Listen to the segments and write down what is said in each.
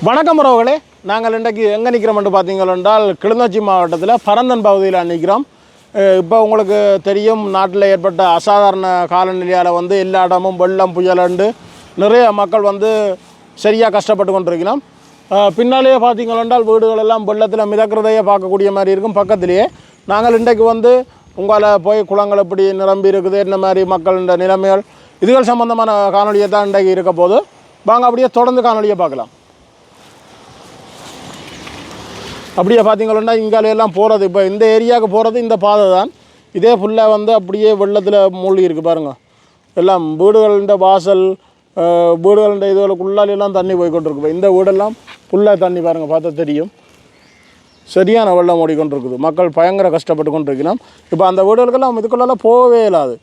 வணக்கம் உறவுகளே, நாங்கள் இன்றைக்கு எங்கே நிற்கிறோம்னு பார்த்தீங்கள் என்றால் கிளிநொச்சி மாவட்டத்தில் பரந்தன் பகுதியில் நிற்கிறோம். இப்போ உங்களுக்கு தெரியும், நாட்டில் ஏற்பட்ட அசாதாரண காலநிலையால் எல்லா இடமும் வெள்ளம் புயலண்டு நிறைய மக்கள் சரியாக கஷ்டப்பட்டு கொண்டிருக்கிறோம். பின்னாலேயே பார்த்தீங்கள் என்றால் வீடுகள் எல்லாம் வெள்ளத்தில் மிதக்கிறதையே பார்க்கக்கூடிய மாதிரி இருக்கும். பக்கத்திலேயே நாங்கள் இன்றைக்கு உங்களை போய் குளங்கள் எப்படி நிரம்பி இருக்குது, என்ன மாதிரி மக்களின் நிலைமைகள், இதுகள் சம்பந்தமான காணொலியை தான் இன்றைக்கு இருக்க போது. வாங்க அப்படியே தொடர்ந்து காணொலியை பார்க்கலாம். அப்படியே பார்த்தீங்கன்னா இங்காலையெல்லாம் போகிறது, இப்போ இந்த ஏரியாவுக்கு போகிறது இந்த பாதை தான். இதே ஃபுல்லாக அப்படியே வெள்ளத்தில் மூழ்கி இருக்குது பாருங்கள். எல்லாம் வீடுகளின் வாசல், வீடுகளின் இதுகளுக்குள்ளாலெல்லாம் தண்ணி போய்கொண்டிருக்கு. இந்த வீடெல்லாம் ஃபுல்லாக தண்ணி பாருங்கள், பார்த்தா தெரியும். சரியான வெள்ளம் ஓடிக்கொண்டிருக்குது. மக்கள் பயங்கர கஷ்டப்பட்டு கொண்டிருக்கலாம். இப்போ அந்த வீடுகளுக்கெல்லாம் இதுக்குள்ளெல்லாம் போகவே இல்லாது.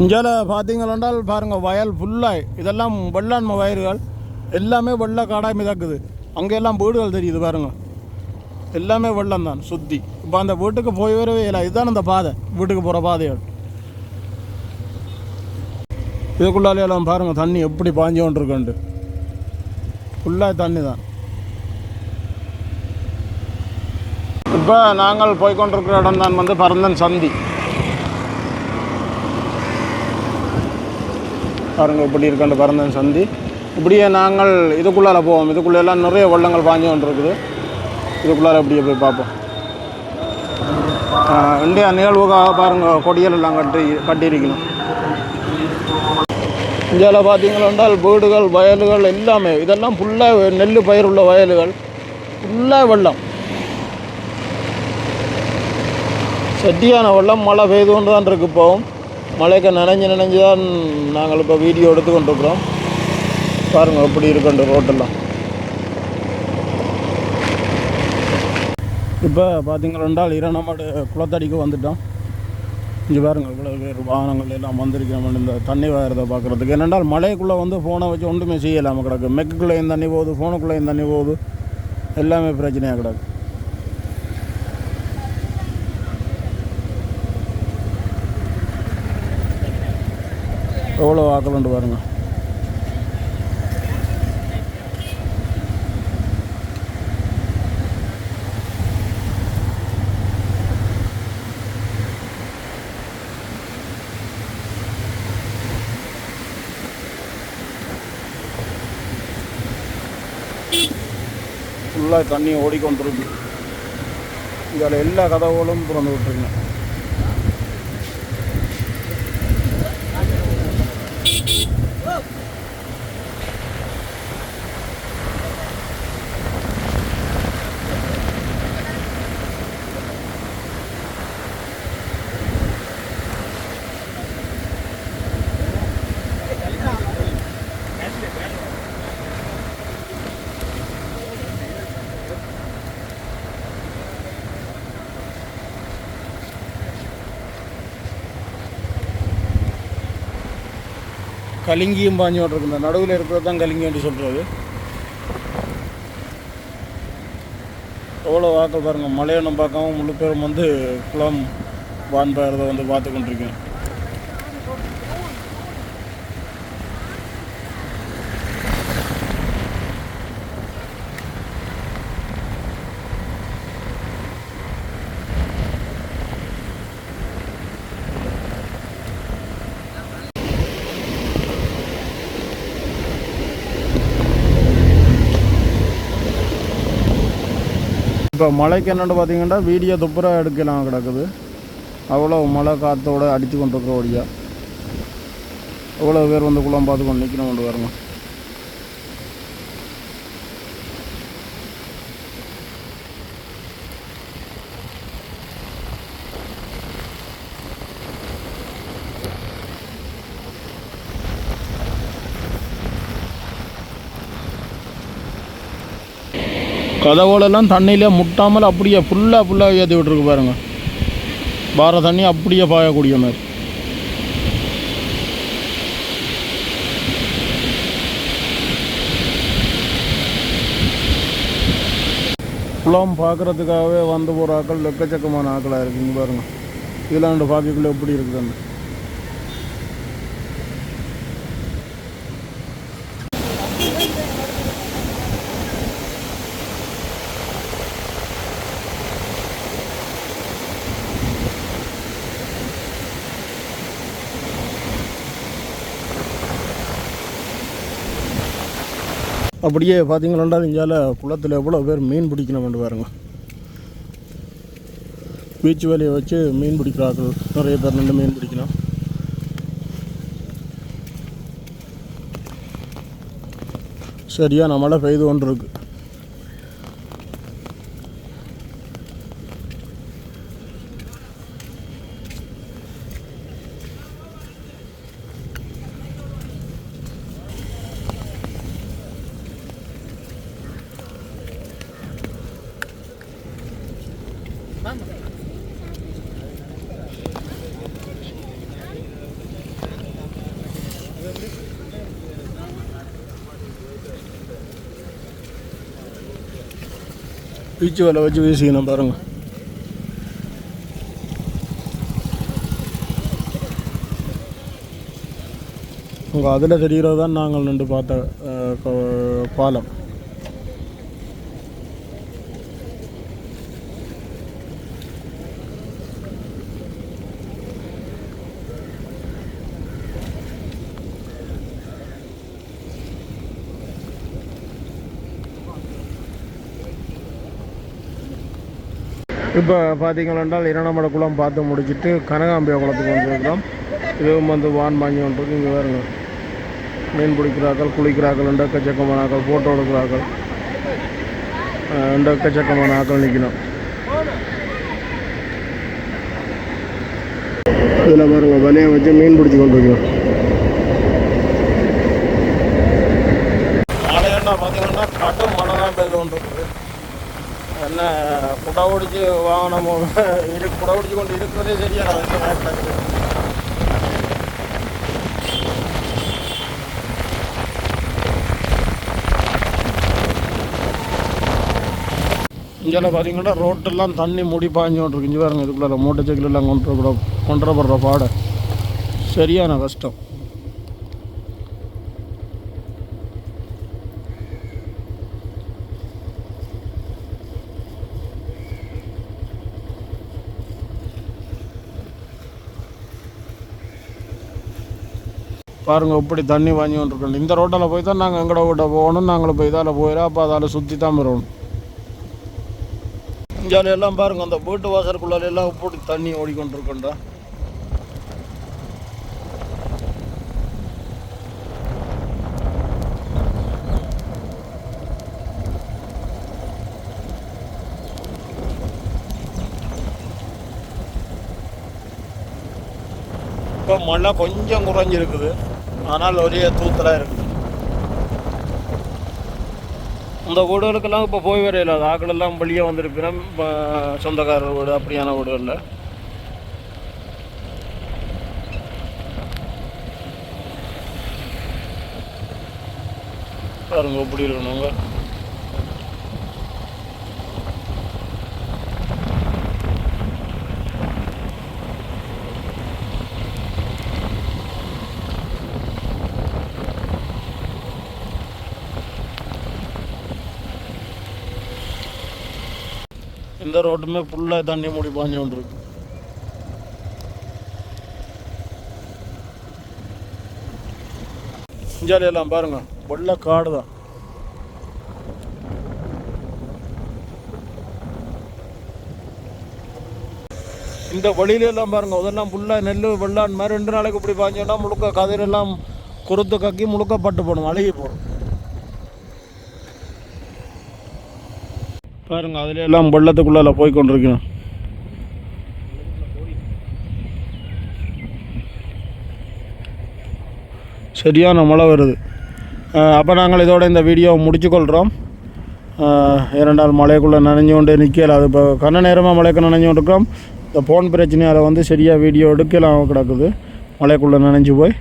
இங்கே பார்த்தீங்கன்னா பாருங்கள், வயல் ஃபுல்லாக இதெல்லாம் வெள்ளாண்மை வயல்கள் எல்லாமே வெள்ளை காடாக மிதக்குது. அங்கெல்லாம் வீடுகள் தெரியுது பாருங்கள், எல்லாமே வெள்ளம் தான் சுற்றி. இப்போ அந்த வீட்டுக்கு போய் வரவே இல்லை. இதுதான் அந்த பாதை, வீட்டுக்கு போகிற பாதைகள். இதுக்குள்ளாலையெல்லாம் பாருங்கள் தண்ணி எப்படி பாஞ்சு கொண்டிருக்குன்ட்டு. ஃபுல்லாக தண்ணி தான். இப்போ நாங்கள் போய்கொண்டிருக்கிற இடம் தான் பரந்தன் சந்தி. பாருங்க இப்படி இருக்காண்டு பரந்தன் சந்தி. இப்படியே நாங்கள் இதுக்குள்ளால போவோம். இதுக்குள்ளெல்லாம் நிறைய வெள்ளங்கள் பாஞ்சு கொண்டு இருக்குது. இதுக்குள்ளால இப்படியே போய் பார்ப்போம். இந்தியா நிகழ்வுக்காக பாருங்கள் கொடிகள் எல்லாம் கட்டியிருக்கணும். இந்தியாவில் பார்த்தீங்கன்னா வீடுகள், வயல்கள் எல்லாமே இதெல்லாம் ஃபுல்லாக நெல் பயிர் உள்ள வயல்கள் ஃபுல்லாக வெள்ளம். சட்டியான வெள்ளம். மழை பெய்து கொண்டு தான் இருக்குது. இப்போவும் மழைக்கு நனைஞ்சு தான் நாங்கள் இப்போ வீடியோ எடுத்து கொண்டிருக்கிறோம். பாருங்கள் எப்படி இருக்குண்டு ரோட்டெல்லாம். இப்போ பார்த்தீங்கன்னா இரணமாடு குளத்தடிக்கு வந்துட்டோம். இங்கே பாருங்கள் இவ்வளோ பேர் வாகனங்கள் எல்லாம் வந்திருக்கிறோம் இந்த தண்ணி வாரத்தை பார்க்குறதுக்கு. என்னென்றால் மழைக்குள்ளே ஃபோனை வச்சு ஒன்றுமே செய்யலாமல் கிடக்கு. மெக்குள்ளேயும் தண்ணி போகுது, ஃபோனுக்குள்ளேயும் தண்ணி போகுது, எல்லாமே பிரச்சனையாக கிடக்கு. எவ்வளோ ஆக்கலண்டு பாருங்க. ஃபுல்லாக தண்ணி ஓடிக்கொண்டிருக்கு. இதில் எல்லா கதவுகளும் திறந்து விட்டுருங்க. கலிங்கியும் பாஞ்சு விட்ருக்கு. இந்த நடுவில் இருக்கிறது தான் கலிங்கி என்று சொல்கிறது. எவ்வளோ வாக்கள் பாருங்கள். மலையெல்லாம் பார்க்காம முழு பேரும் குளம் வான்பயறதை பார்த்து கொண்டிருக்கேன். இப்போ மழைக்கு என்னென்னு பார்த்தீங்கன்னா வீடியோ துப்புராக எடுக்கலாம் கிடக்குது. அவ்வளோ மழை காற்றோடு அடித்து கொண்டிருக்கிற வழியாக எவ்வளோ பேர் குளம் பார்த்து கொண்டு நிற்கணும் கொண்டு வரணும். கதவுகளெல்லாம் தண்ணியில் முட்டாமல் அப்படியே ஃபுல்லாக ஏற்றி விட்டுருக்கு பாருங்கள். பார தண்ணி அப்படியே பாயக்கூடிய மாதிரி. குளம் பார்க்குறதுக்காகவே வந்து போகிற ஆக்கள் எக்கச்சக்கமான ஆக்களாக இருக்குங்க பாருங்கள். இதெல்லாம் ரெண்டு பார்க்கக்குள்ளே எப்படி இருக்குதுன்னு. அப்படியே பார்த்தீங்களா இந்தியாவில் குளத்தில் எவ்வளோ பேர் மீன் பிடிக்கணும்னு பாருங்க. பீச் வேலையை வச்சு மீன் பிடிக்கிறார்கள் நிறைய பேர் நின்று மீன் பிடிக்கணும். சரியான மழை பெய்து கொண்டு இருக்கு. பீச்சு வேலை வச்சு வீசிக்கணும் பாருங்கள். உங்கள் அதில் தெரிகிறது தான் நாங்கள் நின்று பார்த்த பாலம். இப்போ பார்த்தீங்கன்னா இரணமட குளம் பார்த்து முடிச்சுட்டு கனகாம்பியா குளத்துக்கு வந்துருக்கிறோம். இதுவும் வந்து வான் பாஞ்சி வந்துருக்கு. இங்கே பாருங்க மீன் பிடிக்கிறார்கள், குளிக்கிறார்கள், எக்கச்சக்கமான ஆக்கள், ஃபோட்டோ எடுக்கிறார்கள், எக்கச்சக்கமான ஆக்கள் நிற்கணும். இதில் பாருங்க வலையை வச்சு மீன் பிடிச்சி கொண்டிருக்கிறோம். மழைன்னா பார்த்தீங்கன்னா கட்டும் மழை தான் பெய்து கொண்டிருக்குது. என்ன குடை பிடிச்சி வாகனம் குடை பிடிச்சி கொண்டு இருக்கிறதே சரியான இங்கெல்லாம் பார்த்தீங்கன்னா ரோட்டெல்லாம் தண்ணி மூடி பாய்ஞ்சோன்ட்ருக்கு. இங்கே பாருங்க இதுக்குள்ள மோட்டர் சைக்கிள் எல்லாம் கொண்டுப்படுற பாடை சரியான கஷ்டம். பாருங்கள் இப்படி தண்ணி வாங்கி கொண்டிருக்கோம். இந்த ரோட்டில் போய் தான் நாங்கள் எங்கட வீட்டை போகணும். நாங்களும் போய் இதால் போயிடும். அப்போ அதால் சுற்றி தான் வரணும். இங்கே எல்லாம் பாருங்கள் அந்த வீட்டு வாசலுக்குள்ளால எல்லாம் இப்படி தண்ணி ஓடிக்கொண்டிருக்கோண்டா. இப்போ மழை கொஞ்சம் குறைஞ்சிருக்குது. ஆனால் ஒரே தூத்தலாக இருக்குது. இந்த வீடுகளுக்கெல்லாம் இப்போ போய் வரையில ஆக்களெல்லாம் வெளியே வந்திருப்பினோம். சொந்தக்காரர் வீடு அப்படியான வீடுகளில் பாருங்க எப்படி இருக்கணுங்க. இந்த ரோட்டுமே ஃபுல்லாக தண்ணி மூடி பாஞ்சு கொண்டிருக்கு. இஞ்சாலையெல்லாம் பாருங்க வெள்ளை காடு தான். இந்த வழியிலெல்லாம் பாருங்க அதெல்லாம் ஃபுல்லாக நெல் வெள்ளான் மாதிரி 2 நாளைக்கு இப்படி பாஞ்சோன்னா முழுக்க கதிரெல்லாம் குறுத்து கக்கி முழுக்க பட்டு போடும், அழுகி போடும். பாருங்க அதுல எல்லாம் வெள்ளத்துக்குள்ளால போய் கொண்டிருக்கணும். சரியான மழை வருது. அப்போ நாங்கள் இதோட இந்த வீடியோவை முடிச்சுக்கொள்கிறோம். 2 நாள் மழைக்குள்ளே நனைஞ்சு கொண்டு நிற்கல. அது இப்போ கண்ண நேரமாக மழைக்கு நனைஞ்சு கொண்டிருக்கிறோம். இந்த ஃபோன் பிரச்சனையால் வந்து சரியாக வீடியோ எடுக்கலாம் கிடக்குது மழைக்குள்ளே நனைஞ்சு போய்.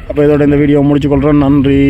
அப்போ இதோட இந்த வீடியோவை முடிச்சுக்கொள்கிறோம். நன்றி.